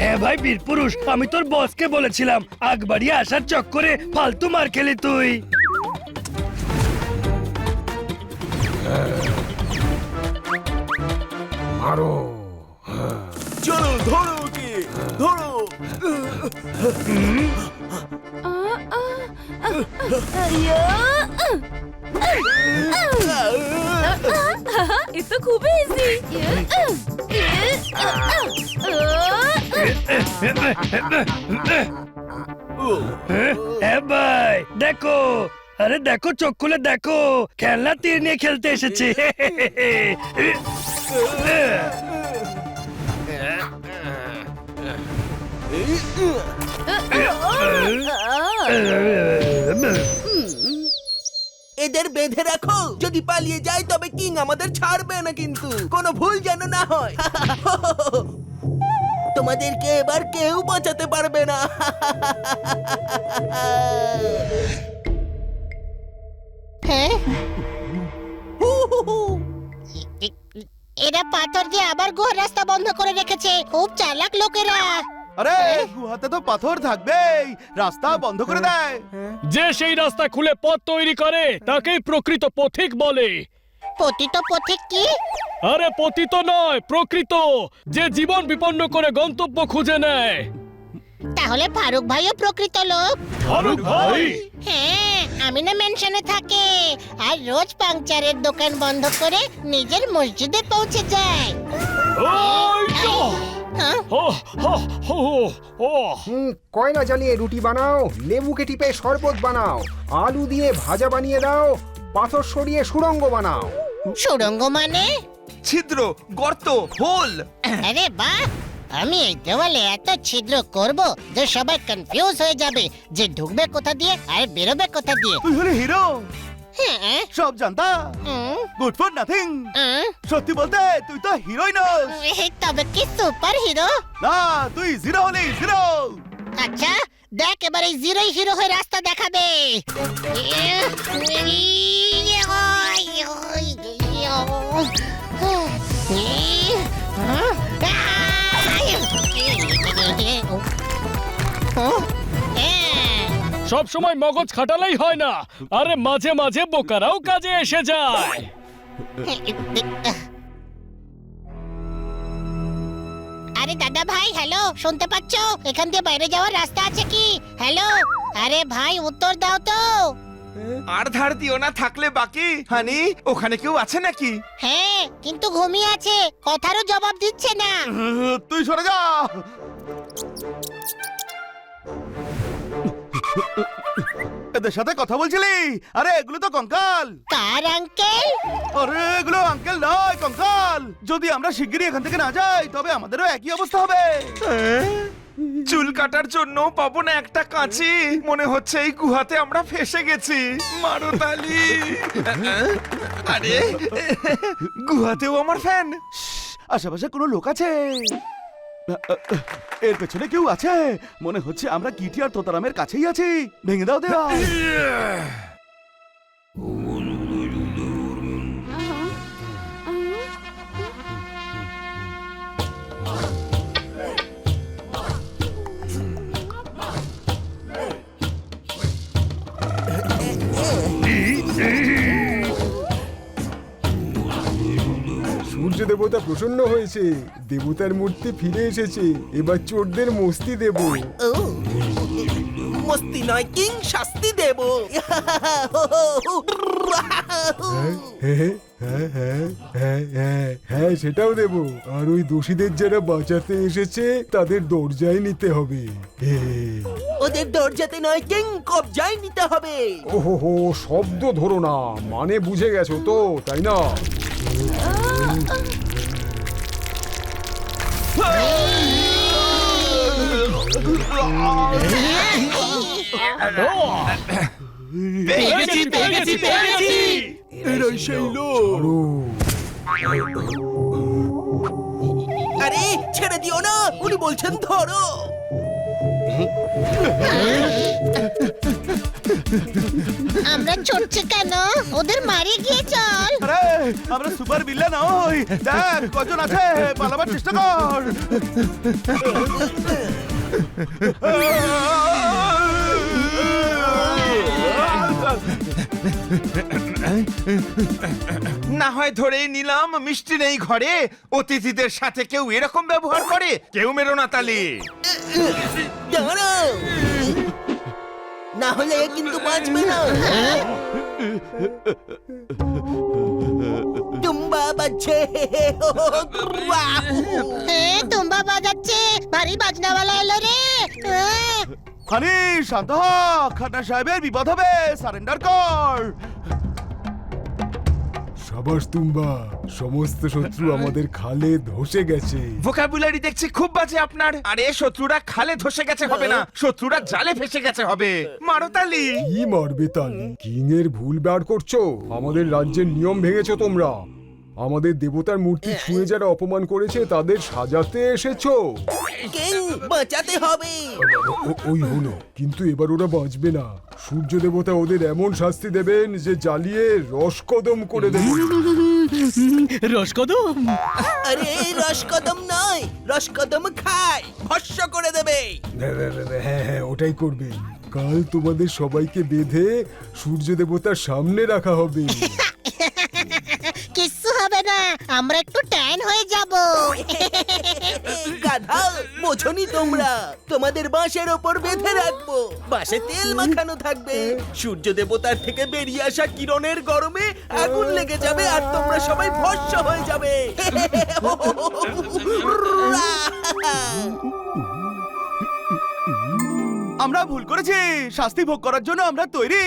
হ্যাঁ ভাই বীরপুরুষ, আমি তোর বসকে বলেছিলাম আগ বাড়িয়ে আসার চক্করে ফালতু মার খেলি তুই। মারো। চলো ধরো ওকে, ধরো। ये तो खूब इजी। হ্যাঁ ভাই দেখো, আরে দেখো চোখ খুলে দেখো, খেলনা তীর নিয়ে খেলতে এসেছে। এদের বেঁধে রাখো, যদি পালিয়ে যায় তবে কিং আমাদের ছাড়বে না, কিন্তু কোনো ভুল যেন না হয়। তোমাদেরকে এবার কেউ বাঁচাতে পারবে না। এরা পাথর দিয়ে আবার গুহার রাস্তা বন্ধ করে রেখেছে। খুব চালাক লোকেরা। আরে গুহাতে তো পাথর থাকবেই, রাস্তা বন্ধ করে দেয়। যে সেই রাস্তা খুলে পথ তৈরি করে তাকেই প্রকৃত পথিক বলে। পতিত পথিক কি? আরে পতিত নয়, প্রকৃত, যে জীবন বিপন্ন করে গন্তব্য খুঁজে নেয়। তাহলে ফারুক ভাইও প্রকৃত লোক। ফারুক ভাই? হ্যাঁ, আমি না মেনশনে থাকে আর রোজ পাংচারের দোকান বন্ধ করে নিজের মসজিদে পৌঁছে যায়। ওই তো! হ্যাঁ? হো, হো, হো, হো। কয়লা জ্বালিয়ে রুটি বানাও, লেবুকে টিপে শরবত বানাও, আলু দিয়ে ভাজা বানিয়ে দাও, পাথর সরিয়ে সুড়ঙ্গ বানাও। সুড়ঙ্গ মানে? ছিদ্র, গর্ত, হোল। আরে বাহ, আমি এই দেওয়ালে এত ছিদ্র করব যে সবাই কনফিউজ হয়ে যাবে যে ঢুকবে কোথা দিয়ে আর বেরোবে কোথা দিয়ে। তুই হলে হিরো, হ্যাঁ, সব জানতা, গুড ফর নাথিং। সত্যি বলতে তুই তো হিরোই নস। তবে কি সুপার হিরো? না, তুই জিরো হলি জিরো। আচ্ছা দেখ, এবার এই জিরো হিরো হয়ে রাস্তা দেখাবে। সব সময় মগজ খাটালেই হয় না, আরে মাঝে মাঝে বোকারাও কাজে এসে যায়। আরে দাদা ভাই, হ্যালো, শুনতে পাচ্ছ? এখান দিয়ে বাইরে যাওয়ার রাস্তা আছে কি? হ্যালো, আরে ভাই উত্তর দাও তো। আর ধার দিও না, থাকলে বাকি। হানি, ওখানে কেউ আছে নাকি? হ্যাঁ, কিন্তু ঘুমিয়ে আছে, কথারও জবাব দিচ্ছে না। তুই সরে যা। এদের সাথে কথা বলছিলি? আরে এগুলো তো কঙ্কাল। কার আঙ্কেল? আরে এগুলো আঙ্কেল নয়, কঙ্কাল। যদি আমরা শিগগিরই এখান থেকে না যাই তবে আমাদেরও একই অবস্থা হবে। চুল কাটার জন্য পাবো না একটা কাঁচি। মনে হচ্ছে এই গুহাতে আমরা ফেসে গেছি। মারুতালি, আরে গুহাতেও আমার ফ্যান। আশেপাশে কোনো লোক আছে? এর পেছনে কেউ আছে? মনে হচ্ছে আমরা কিটি আর তোতারামের কাছেই আছি। ভেঙে দাও দেওয়াল। সূর্য দেবতা প্রসন্ন হয়েছে, দেবতার মূর্তি ফিরে এসেছে। এবার চোরদের মস্তি দেব। ও, মস্তি নয় কিং, শাস্তি দেব। হ্যাঁ, সেটাও দেব। আর ওই দোষীদের যারা বাঁচাতে এসেছে তাদের দরজায় নিতে হবে। ওদের দরজাতে নয় কিং, কবজায় নিতে হবে। ওহো, শব্দ ধরো না, মানে বুঝে গেছো তো, তাই না? পেয়েছি, পেয়েছি, পেয়েছি। এরাই সেই লোক। আরে ছেড়ে দিও না, উনি বলছেন ধরো। আমরা ছুটছি কেন? ওদের মারি গিয়ে চল। আরে আমরা সুপার ভিলেন হই। দেখ কজন আছে, পালাবার চেষ্টা কর। না হয় ধরেই নিলাম মিষ্টি নেই ঘরে, অতিথিদের সাথে কেউ এরকম ব্যবহার করে। কেউ মেরো না তালি। দাঁড়াও, না হলে এ কিন্তু বাঁচবে না। টুম্বা বাজছে। তুম্বা বাজাচ্ছে, ভারী বাজনাওয়ালা এলো রে। হানি শান্ত হ, খান্না সাহেবের বিপদ হবে, সারেন্ডার কর। সাবাস তুম্বা, সমস্ত শত্রু আমাদের খালে ধসে গেছে। ভোকাবুলারি দেখছি খুব বাজে আপনার। আরে শত্রুরা খালে ধসে গেছে হবে না, শত্রুরা জালে ফেসে গেছে হবে। মারো তালি। কি মারবে তালি? কিং এর ভুল বার করছো, আমাদের রাজ্যের নিয়ম ভেঙেছো তোমরা। আমাদের দেবতার মূর্তি ছুঁয়ে যারা অপমান করেছে তাদের সাজাতে এসেছো। কিং বাঁচাতে হবে। ওই হলো, কিন্তু এবার ওরা বাঁচবে না। সূর্য দেবতা ওদের এমন শাস্তি দেবেন যে জ্বালিয়ে রসকদম করে দেবেন। রসকদম? আরে রসকদম নয়, রসকদম খায়, ভস্য করে দেবে। হ্যাঁ, ওটাই করবেন। কাল তোমাদের সবাইকে বেঁধে সূর্য দেবতার সামনে রাখা হবে। কিচ্ছু হবে না, আমরা একটু ট্যান হয়ে যাব। গাধা, বোঝনি তোমরা? তোমাদের বাঁশের ওপর বেঁধে রাখবো, বাঁশে তেল মাখানো থাকবে। সূর্য দেবতার থেকে বেরিয়ে আসা কিরণের গরমে আগুন লেগে যাবে আর তোমরা সবাই ভস্ম হয়ে যাবে। আমরা ভুল করেছি, শাস্তি ভোগ করার জন্য আমরা তৈরি।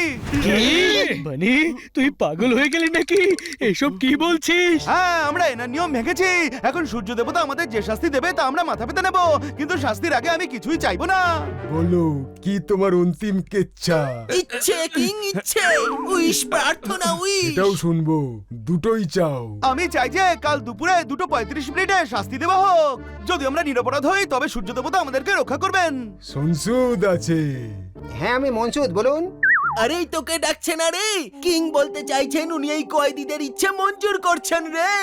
বানি, তুই পাগল হয়ে গেলি নাকি? এসব কি বলছিস? হ্যাঁ, আমরা এনার নিয়ম ভেঙেছি। এখন সূর্য দেবতা আমাদের যে শাস্তি দেবে তা আমরা মাথা পেতে নেব, কিন্তু শাস্তির আগে আমি কিছুই চাইবো না। বলো, কি তোমার অন্তিম কেচ্ছা? ইচ্ছে কিং ইচ্ছে, উইশ প্রার্থনা উইশ। এটাও শুনবো, দুটোই চাও? আমি চাই যে কাল দুপুরে 2:35 শাস্তি দেওয়া হোক। যদি আমরা নিরপরাধ হই তবে সূর্য দেবতা আমাদেরকে রক্ষা করবেন। সংসদ আছে। হ্যাঁ, আমি মনসুদ, বলুন। আরে তোকে ডাকছে না রে, কিং বলতে চাইছেন উনি এই কয়েদিদের ইচ্ছে মঞ্জুর করছেন রে।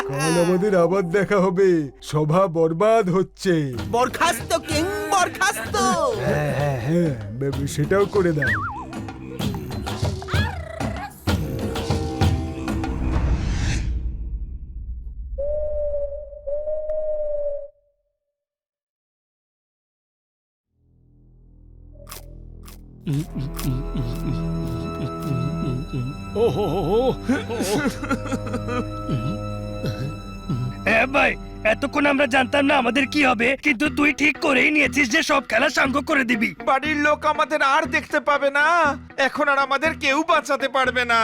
কাল আমাদের আবার দেখা হবে, সভা বরবাদ হচ্ছে। বরখাস্ত কিং, বরখাস্ত। হ্যাঁ, সেটাও করে দাও। ওহো, ভাই, এতক্ষণ আমরা জানতাম না আমাদের কি হবে, কিন্তু তুই ঠিক করেই নিয়েছিস যে সব খেলা সাঙ্গ করে দিবি। বাড়ির লোক আমাদের আর দেখতে পাবে না, এখন আর আমাদের কেউ বাঁচাতে পারবে না।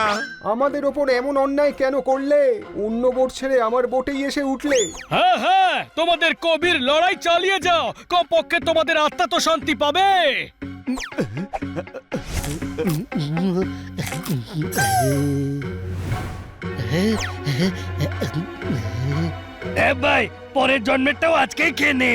আমাদের ওপর এমন অন্যায় কেন করলে? অন্য বোট ছেড়ে আমার বোটেই এসে উঠলে। হ্যাঁ, তোমাদের কবির লড়াই চালিয়ে যাও, কমপক্ষে তোমাদের আত্মা তো শান্তি পাবে। ভাই, পরের জন্মেরটাও আজকেই খেয়ে নে।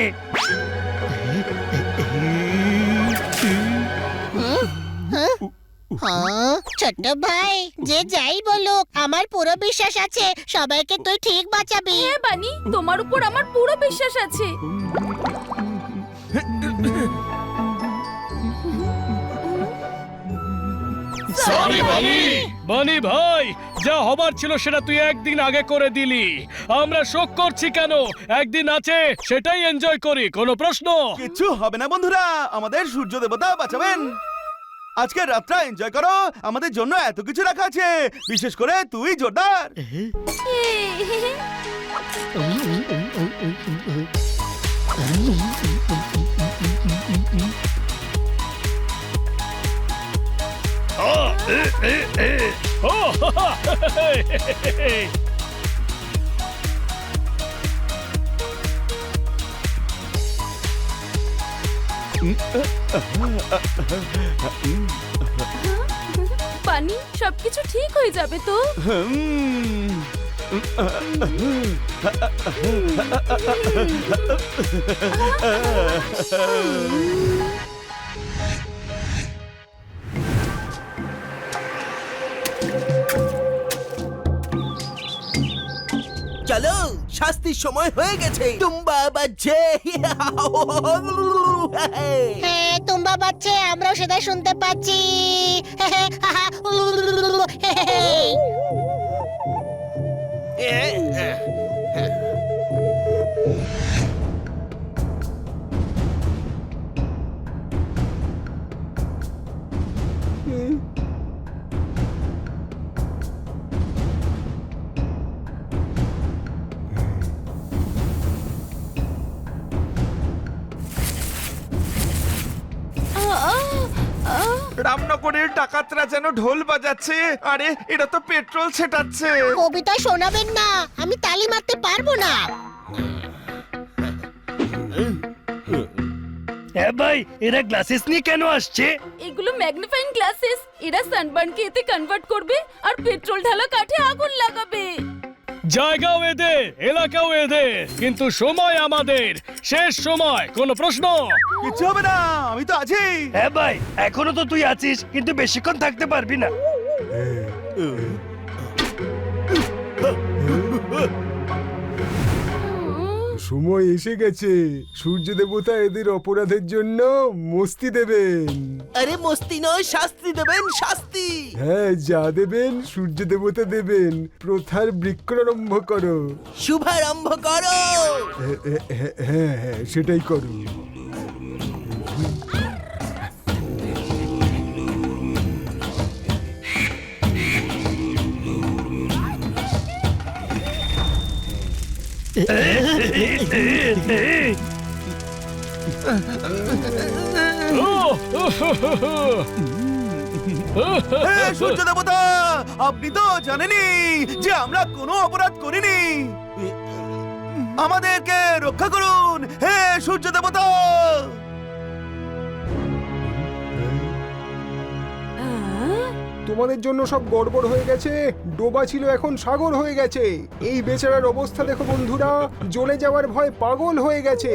ছোট্ট ভাই, যে যাই বলুক, আমার পুরো বিশ্বাস আছে সবাইকে তুই ঠিক বাঁচাবি। হ্যাঁ বানি, তোমার উপর আমার পুরো বিশ্বাস আছে। সরি বানি। বানি ভাই, যা হবার ছিল সেটা তুই একদিন আগে করে দিলি। আমরা শোক করছি কেন? একদিন আছে, সেটাই এনজয় করি। কোনো প্রশ্ন? কিচ্ছু হবে না বন্ধুরা, আমাদের সূর্য দেবতা বাঁচাবেন। আজকের রাতটা এনজয় করো, আমাদের জন্য এত কিছু রাখা আছে, বিশেষ করে তুই জোরদার। বানি, সবকিছু ঠিক হয়ে যাবে তো? শাস্তির সময় হয়ে গেছে টুম্বা বাজছে হ্যাঁ তুম্বা বাচ্চে আমরাও সেটা শুনতে পাচ্ছি রামনগরের ডাকাতরা যেন ঢোল বাজাচ্ছে। আরে এটা তো পেট্রোল ছেটাচ্ছে। কবিতা শোনাবেন না, আমি তালি মারতে পারবো না। হ্যাঁ ভাই, এরা গ্লাসেস নিয়ে কেন আসছে? এগুলো ম্যাগনিফাইং গ্লাসেস। এরা সানবার্নকে এতে কনভার্ট করবে আর পেট্রোল ঢালা কাঠে আগুন লাগাবে। জায়গাও এদের, এলাকাও এদের, কিন্তু সময় আমাদের। শেষ সময়, কোনো প্রশ্ন? কিচ্ছু হবে না, আমি তো আছি। হ্যাঁ ভাই, এখনো তো তুই আছিস, কিন্তু বেশিক্ষণ থাকতে পারবি না। সময় এসে গেছে, সূর্য দেবতা এদের অপরাধের জন্য মস্তি দেবেন। আরে মস্তি নয়, শাস্তি দেবেন, শাস্তি। হ্যাঁ, যা দেবেন সূর্য দেবতা দেবেন। প্রথার বৃক্ষারম্ভ করো। শুভারম্ভ করো। হ্যাঁ হ্যাঁ, সেটাই করো। হে সূর্য দেবতা, আপনি তো জানেনই যে আমরা কোনো অপরাধ করিনি। আমাদেরকে রক্ষা করুন হে সূর্য দেবতা। তোমাদের জন্য সব গড়বড় হয়ে গেছে। ডোবা ছিল এখন সাগর হয়ে গেছে। এই বেচারার অবস্থা দেখো বন্ধুরা, জ্বলে যাওয়ার ভয় পাগল হয়ে গেছে।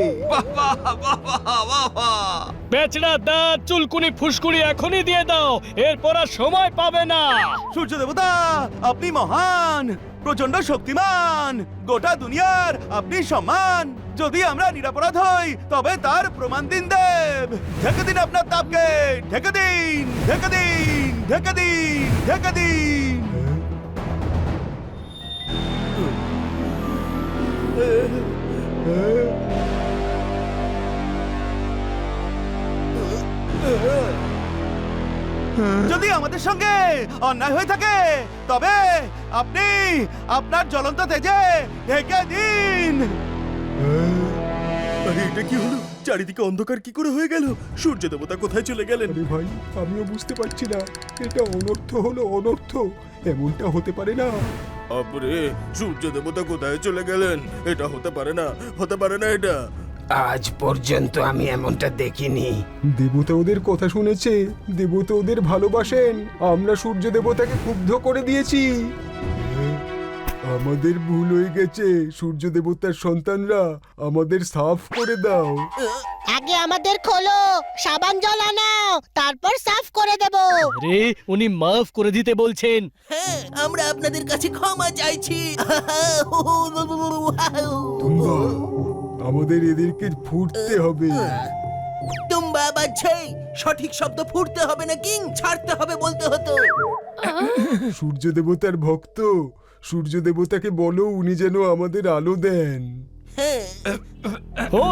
বেচড়া দাঁত চুলকুনি ফুসকুনি এখনই দিয়ে দাও, এরপর আর সময় পাবে না। সূর্য দেবতা, আপনি মহান, প্রচন্ড শক্তিমান, গোটা দুনিয়ার আপনি সম্মান। যদি আমরা নিরাপরাধ হই তবে তার প্রমাণ দিন দেব। ঢেকে দিন আপনার তাপকে, ঢেকে দিন, ঢেকে দিন, ঢেকে দিন, ঢেকে দিন। যদি আমাদের সঙ্গে অন্যায় হয়ে থাকে তবে আপনি আপনার জ্বলন্ত তেজে ঢেকে দিন। আরে এটা কি হলো? চারিদিকে অন্ধকার কি করে হয়ে গেল? সূর্য দেবতা কোথায় চলে গেলেন? আরে ভাই, আমিও বুঝতে পারছি না। এটা অনর্থ হলো, অনর্থ। এমনটা হতে পারে না। আপরে, সূর্য দেবতা কোথায় চলে গেলেন? এটা হতে পারে না, হতে পারে না এটা। আজ পর্যন্ত আমি এমনটা দেখিনি। দেবতা ওদের কথা শুনেছে, দেবতা ওদের ভালোবাসেন। আমরা সূর্য দেবতাকে ক্ষুব্ধ করে দিয়েছি। আমাদের ভুল হয়ে গেছে। সূর্য দেবতার সন্তানরা, আমাদের সাফ করে দাও। আগে আমাদের খোলো, সাবান জল আনাও, তারপর সাফ করে দেব। রে, উনি মাফ করে দিতে বলছেন। হ্যাঁ, আমরা আপনাদের কাছে ক্ষমা চাইছি। তোমরা, আমাদের এদেরকে ফুটতে হবে। টুম্বা বাজছে। সঠিক শব্দ ফুটতে হবে না কিং, ছাড়তে হবে বলতে হতো। সূর্য দেবতার ভক্ত, সূর্য দেবতাকে বলো উনি যেন আমাদের আলো দেন। হ্যাঁ, ও,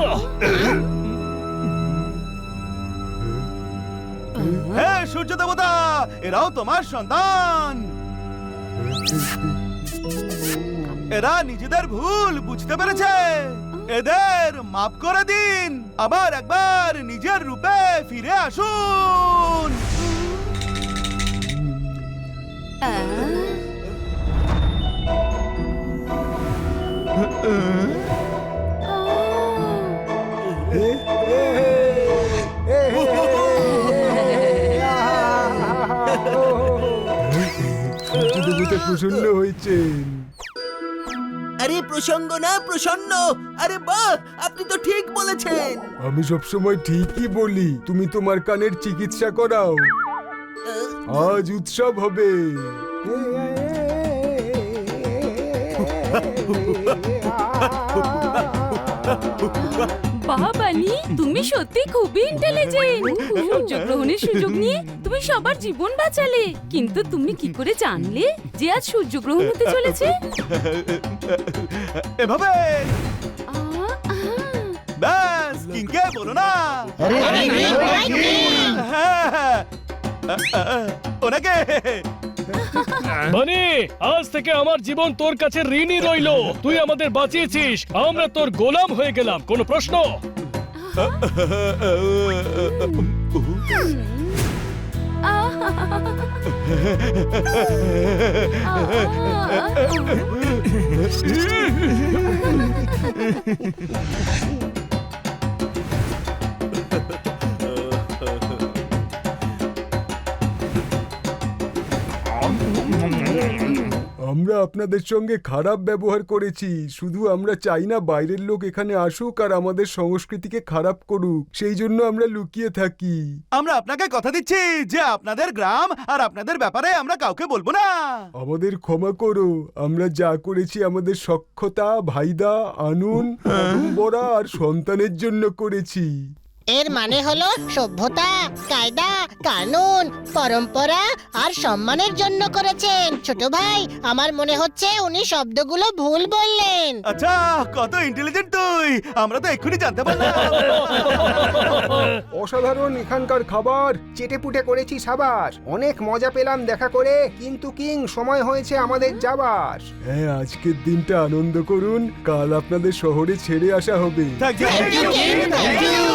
হে সূর্য দেবতা, এরাও তোমার সন্তান। এরা নিজেদের ভুল বুঝতে পেরেছে। এদের মাফ করে দিন। আবার একবার নিজের রূপে ফিরে আসুন। সূর্য দেবতা প্রসন্ন হয়েছেন। আরে প্রসঙ্গ না, প্রসন্ন। আরে বাহ, আপনি তো ঠিক বলেছেন। আমি সবসময় ঠিকই বলি। তুমি তোমার কানের চিকিৎসা করাও। আজ উৎসব হবে। বাহ বানি, তুমি সত্যি খুবই ইন্টেলিজেন্ট। সূর্যগ্রহণের সুযোগ নিয়ে তুমি সবার জীবন বাঁচালে। কিন্তু তুমি কি করে জানলে যে আজ সূর্যগ্রহণ হতে চলেছে? এভাবে ব্যাস, কিংকে বলো না। হ্যাঁ, ওনাকে বানি, আজ থেকে আমার জীবন তোর কাছে ঋণী রইলো। তুই আমাদের বাঁচিয়েছিস, আমরা তোর গোলাম হয়ে গেলাম। কোনো প্রশ্ন? আমরা আপনাদের সঙ্গে খারাপ ব্যবহার করেছি, শুধু আমরা চাই না বাইরের লোক এখানে আসুক আর আমাদের সংস্কৃতিকে খারাপ করুক, সেই জন্য আমরা লুকিয়ে থাকি। আমরা আপনাকে কথা দিচ্ছি যে আপনাদের গ্রাম আর আপনাদের ব্যাপারে আমরা কাউকে বলবো না। আমাদের ক্ষমা করো, আমরা যা করেছি আমাদের সখ্যতা, ভাইদা, আনুন, পরম্পরা আর সন্তানের জন্য করেছি। এর মানে হলো সভ্যতা, কায়দা, কানুন, পরম্পরা আর সম্মানের জন্য করেছেন। ছোট ভাই, আমার মনে হচ্ছে উনি শব্দগুলো ভুল বললেন। আচ্ছা, কত ইন্টেলিজেন্ট তুই, আমরা তো এক্ষুনি জানতে পারলাম। অসাধারণ এখানকার খাবার, চেটেপুটে করেছি সাবাস, অনেক মজা পেলাম দেখা করে। কিন্তু কিং, সময় হয়েছে আমাদের যাবার। হ্যাঁ, আজকের দিনটা আনন্দ করুন, কাল আপনাদের শহরে ছেড়ে আসা হবে। Thank you.